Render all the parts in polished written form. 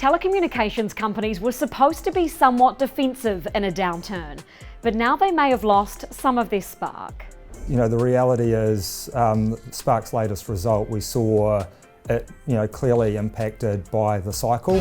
Telecommunications companies were supposed to be somewhat defensive in a downturn, but now they may have lost some of their spark. You know, the reality is Spark's latest result, we saw it, clearly impacted by the cycle.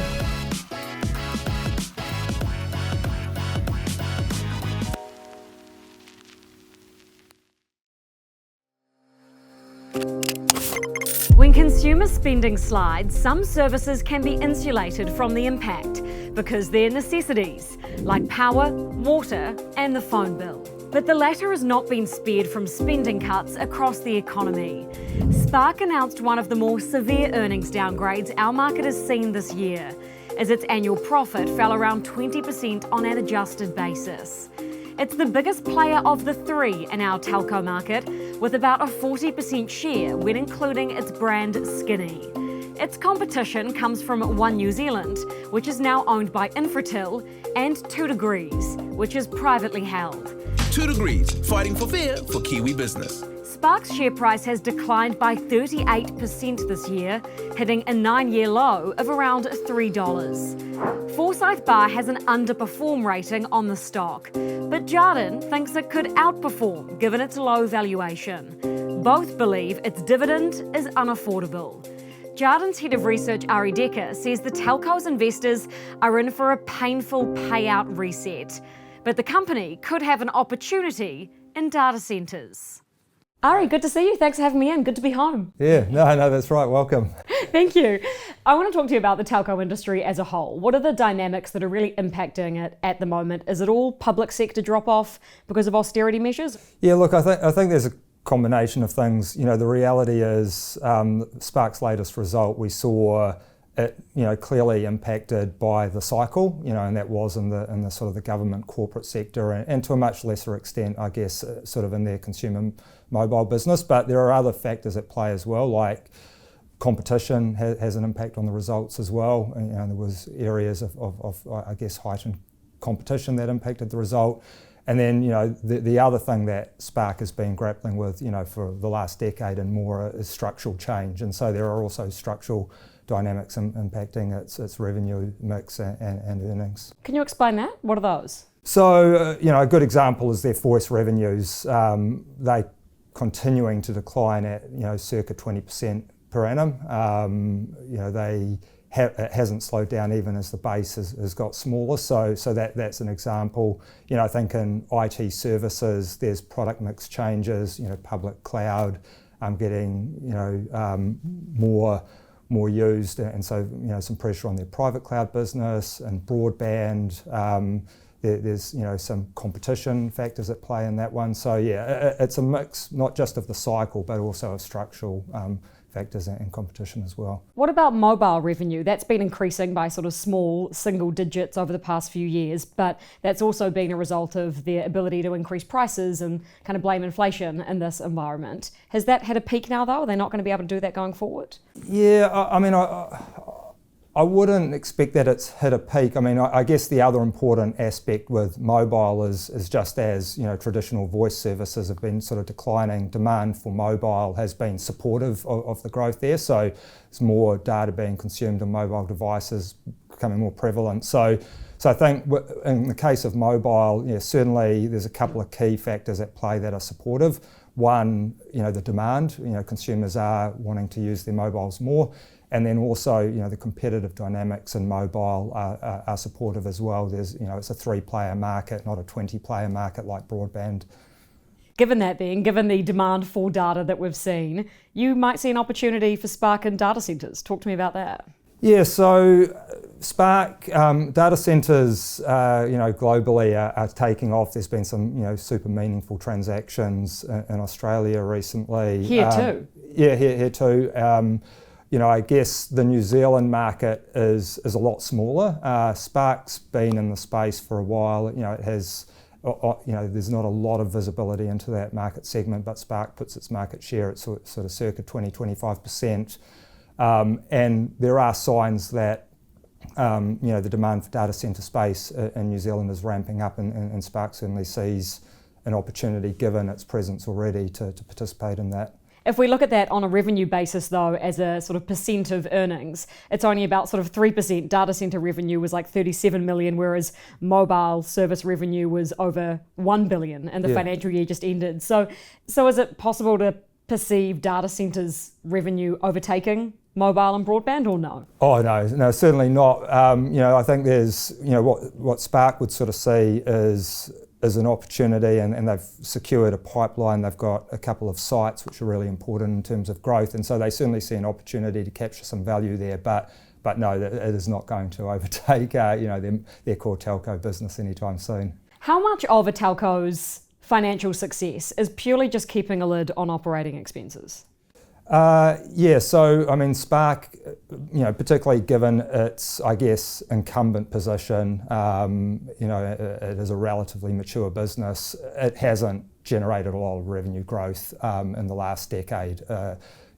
When consumer spending slides, some services can be insulated from the impact because they're necessities, like power, water, and the phone bill. But the latter has not been spared from spending cuts across the economy. Spark announced one of the more severe earnings downgrades our market has seen this year, as its annual profit fell around 20% on an adjusted basis. It's the biggest player of the three in our telco market, with about a 40% share when including its brand Skinny. Its competition comes from One New Zealand, which is now owned by Infratil, and 2 Degrees, which is privately held. 2 Degrees, fighting for fair for Kiwi business. Spark's share price has declined by 38% this year, hitting a 9-year low of around $3. Forsyth Barr has an underperform rating on the stock, but Jarden thinks it could outperform given its low valuation. Both believe its dividend is unaffordable. Jarden's head of research, Arie Dekker, says the telcos investors are in for a painful payout reset, but the company could have an opportunity in data centres. Arie, good to see you. Thanks for having me in. Good to be home. Yeah, no, that's right. Welcome. Thank you. I want to talk to you about the telco industry as a whole. What are the dynamics that are really impacting it at the moment? Is it all public sector drop-off because of austerity measures? Yeah, look, I think there's a combination of things. You know, the reality is Spark's latest result, we saw it, clearly impacted by the cycle, and that was in the sort of the government corporate sector and to a much lesser extent, I guess, sort of in their consumer mobile business. But there are other factors at play as well, like competition has an impact on the results as well. And, there was areas of I guess, heightened competition that impacted the result. And then, the other thing that Spark has been grappling with, for the last decade and more is structural change. And so there are also structural dynamics impacting its revenue mix and earnings. Can you explain that? What are those? So, a good example is their voice revenues. They continuing to decline at, circa 20% per annum. It hasn't slowed down even as the base has got smaller. So that's an example. I think in IT services, there's product mix changes, public cloud getting, more used, and so some pressure on their private cloud business and broadband. There's some competition factors at play in that one. So yeah, it's a mix not just of the cycle but also of structural factors and competition as well. What about mobile revenue? That's been increasing by sort of small single digits over the past few years, but that's also been a result of their ability to increase prices and kind of blame inflation in this environment. Has that had a peak now though? Are they not going to be able to do that going forward? Yeah, I wouldn't expect that it's hit a peak. I guess the other important aspect with mobile is just as traditional voice services have been sort of declining, demand for mobile has been supportive of the growth there. So there's more data being consumed on mobile devices, becoming more prevalent. So I think in the case of mobile, certainly there's a couple of key factors at play that are supportive. One, the demand, consumers are wanting to use their mobiles more. And then also, the competitive dynamics in mobile are supportive as well. There's, it's a 3-player market, not a 20-player market like broadband. Given the demand for data that we've seen, you might see an opportunity for Spark in data centres. Talk to me about that. Yeah, so Spark data centres, globally are taking off. There's been some, super meaningful transactions in Australia recently. Here too. Yeah, here too. I guess the New Zealand market is a lot smaller. Spark's been in the space for a while. It has, there's not a lot of visibility into that market segment, but Spark puts its market share at sort of circa 20-25%. And there are signs that, the demand for data centre space in New Zealand is ramping up, and Spark certainly sees an opportunity, given its presence already, to participate in that. If we look at that on a revenue basis, though, as a sort of percent of earnings, it's only about sort of 3%. Data centre revenue was like 37 million, whereas mobile service revenue was over 1 billion in the financial year just ended. So is it possible to perceive data centres revenue overtaking mobile and broadband, or no? Oh no, certainly not. I think there's, what Spark would sort of see is an opportunity, and they've secured a pipeline. They've got a couple of sites which are really important in terms of growth, and so they certainly see an opportunity to capture some value there. But no, it is not going to overtake their core telco business anytime soon. How much of a telco's financial success is purely just keeping a lid on operating expenses? So I mean, Spark, particularly given its, I guess, incumbent position, it is a relatively mature business. It hasn't generated a lot of revenue growth in the last decade.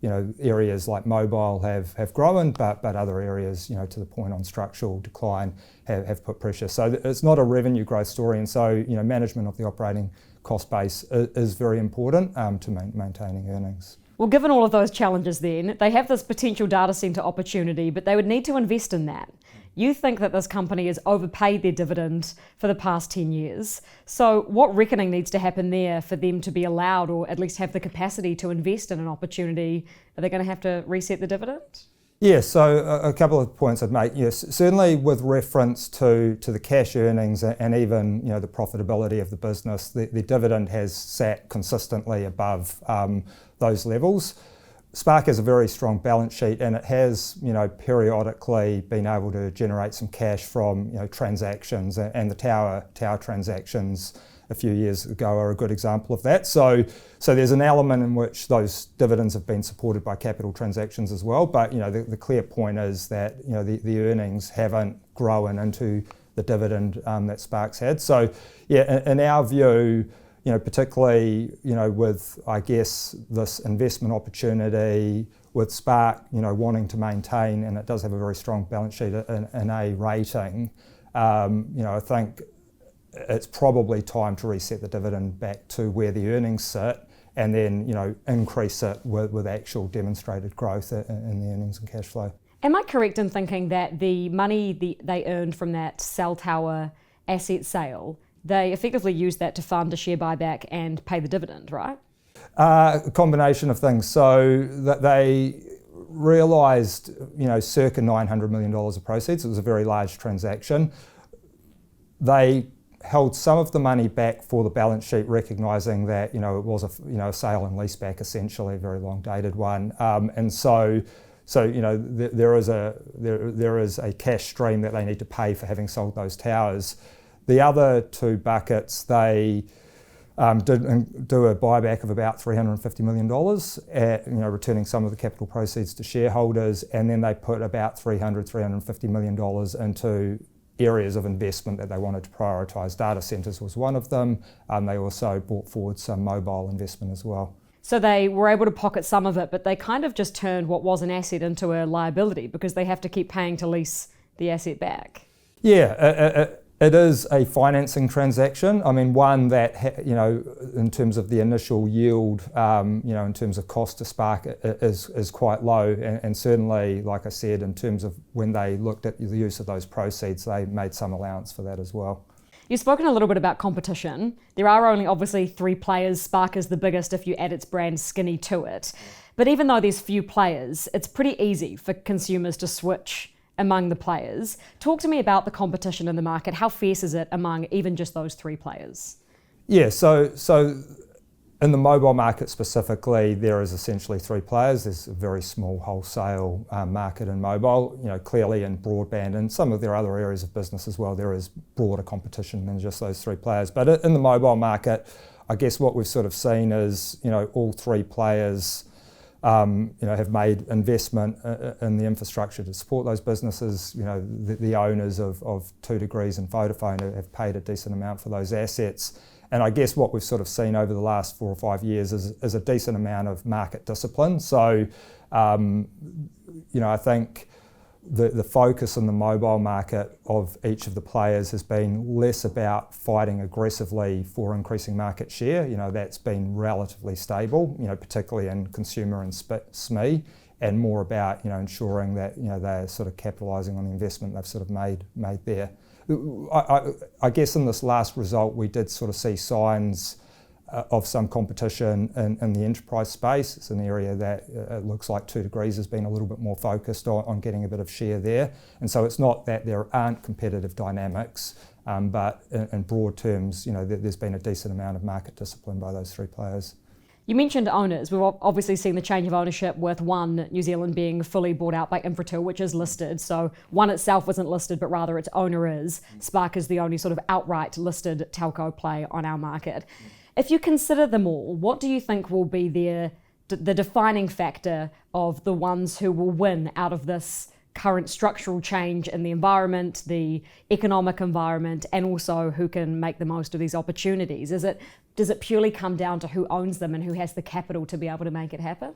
Areas like mobile have grown, but other areas, to the point on structural decline, have put pressure. So it's not a revenue growth story, and so management of the operating cost base is very important to maintaining earnings. Well, given all of those challenges then, they have this potential data centre opportunity, but they would need to invest in that. You think that this company has overpaid their dividend for the past 10 years. So what reckoning needs to happen there for them to be allowed, or at least have the capacity to invest in an opportunity? Are they going to have to reset the dividend? Yeah, so a couple of points I'd make. Yes, certainly with reference to the cash earnings and even the profitability of the business, the dividend has sat consistently above those levels. Spark has a very strong balance sheet, and it has periodically been able to generate some cash from transactions, and the tower transactions a few years ago are a good example of that. So there's an element in which those dividends have been supported by capital transactions as well. But the clear point is that the earnings haven't grown into the dividend that Spark's had. So in our view, particularly with, I guess, this investment opportunity with Spark wanting to maintain, and it does have a very strong balance sheet, an A rating, I think it's probably time to reset the dividend back to where the earnings sit, and then increase it with actual demonstrated growth in the earnings and cash flow. Am I correct in thinking that the money they earned from that cell tower asset sale, they effectively used that to fund a share buyback and pay the dividend, right? A combination of things. So that they realised circa $900 million of proceeds. It was a very large transaction. They held some of the money back for the balance sheet, recognising that it was a sale and leaseback, essentially a very long dated one, and so there is a cash stream that they need to pay for having sold those towers. The other two buckets, they did do a buyback of about $350 million, returning some of the capital proceeds to shareholders, and then they put about $350 million into areas of investment that they wanted to prioritise. Data centres was one of them. They also brought forward some mobile investment as well. So they were able to pocket some of it, but they kind of just turned what was an asset into a liability because they have to keep paying to lease the asset back. Yeah, it is a financing transaction. I mean, one that, in terms of the initial yield, in terms of cost to Spark, is quite low. And certainly, like I said, in terms of when they looked at the use of those proceeds, they made some allowance for that as well. You've spoken a little bit about competition. There are only obviously 3 players. Spark is the biggest if you add its brand Skinny to it. But even though there's few players, it's pretty easy for consumers to switch among the players. Talk to me about the competition in the market. How fierce is it among even just those 3 players? Yeah, so in the mobile market specifically, there is essentially 3 players. There's a very small wholesale market in mobile. Clearly in broadband and some of their other areas of business as well, there is broader competition than just those 3 players. But in the mobile market, I guess what we've sort of seen is, all 3 players have made investment in the infrastructure to support those businesses. The owners of 2 Degrees and Vodafone have paid a decent amount for those assets. And I guess what we've sort of seen over the last 4 or 5 years is a decent amount of market discipline. So, I think the focus in the mobile market of each of the players has been less about fighting aggressively for increasing market share. That's been relatively stable, particularly in consumer and SME, and more about, ensuring that, they're sort of capitalising on the investment they've sort of made there. I guess in this last result, we did sort of see signs of some competition in the enterprise space. It's an area that it looks like 2 Degrees has been a little bit more focused on getting a bit of share there. And so it's not that there aren't competitive dynamics, but in broad terms, there's been a decent amount of market discipline by those 3 players. You mentioned owners. We've obviously seen the change of ownership with One New Zealand being fully bought out by Infratil, which is listed. So One itself isn't listed, but rather its owner is. Spark is the only sort of outright listed telco play on our market. If you consider them all, what do you think will be the defining factor of the ones who will win out of this current structural change in the environment, the economic environment, and also who can make the most of these opportunities? Does it purely come down to who owns them and who has the capital to be able to make it happen?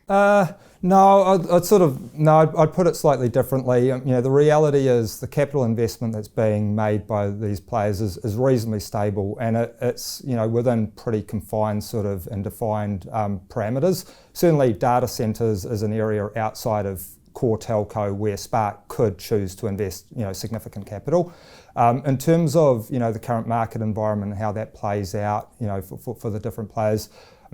No, I'd put it slightly differently. The reality is the capital investment that's being made by these players is reasonably stable, and it's within pretty confined sort of and defined parameters. Certainly, data centres is an area outside of core telco where Spark could choose to invest significant capital. In terms of the current market environment and how that plays out for the different players,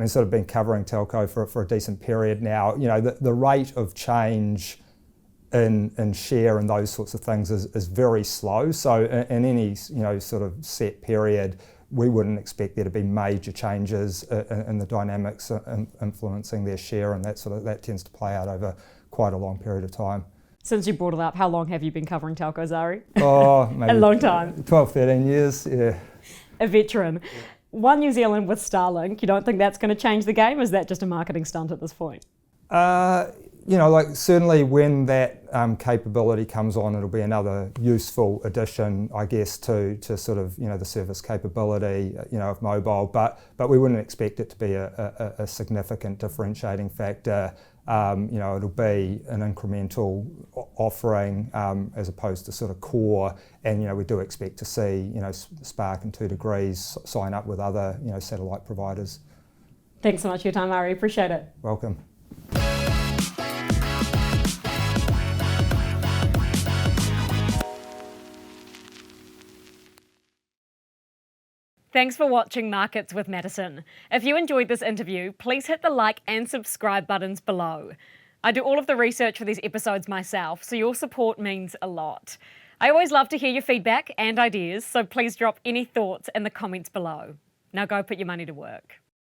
sort of been covering telco for a decent period now. The rate of change in share and those sorts of things is very slow. So in any sort of set period, we wouldn't expect there to be major changes in the dynamics influencing their share, and that tends to play out over quite a long period of time. Since you brought it up, how long have you been covering telcos, Arie? Oh, maybe a long time. 12, 13 years, yeah. A veteran. One New Zealand with Starlink, you don't think that's going to change the game? Is that just a marketing stunt at this point? Certainly when that capability comes on, it'll be another useful addition, I guess, to sort of, the service capability, of mobile, but we wouldn't expect it to be a significant differentiating factor. It'll be an incremental offering as opposed to sort of core, and we do expect to see Spark and 2 Degrees sign up with other satellite providers. Thanks so much for your time, Arie. Appreciate it. Welcome. Thanks for watching Markets with Madison. If you enjoyed this interview, please hit the like and subscribe buttons below. I do all of the research for these episodes myself, so your support means a lot. I always love to hear your feedback and ideas, so please drop any thoughts in the comments below. Now go put your money to work.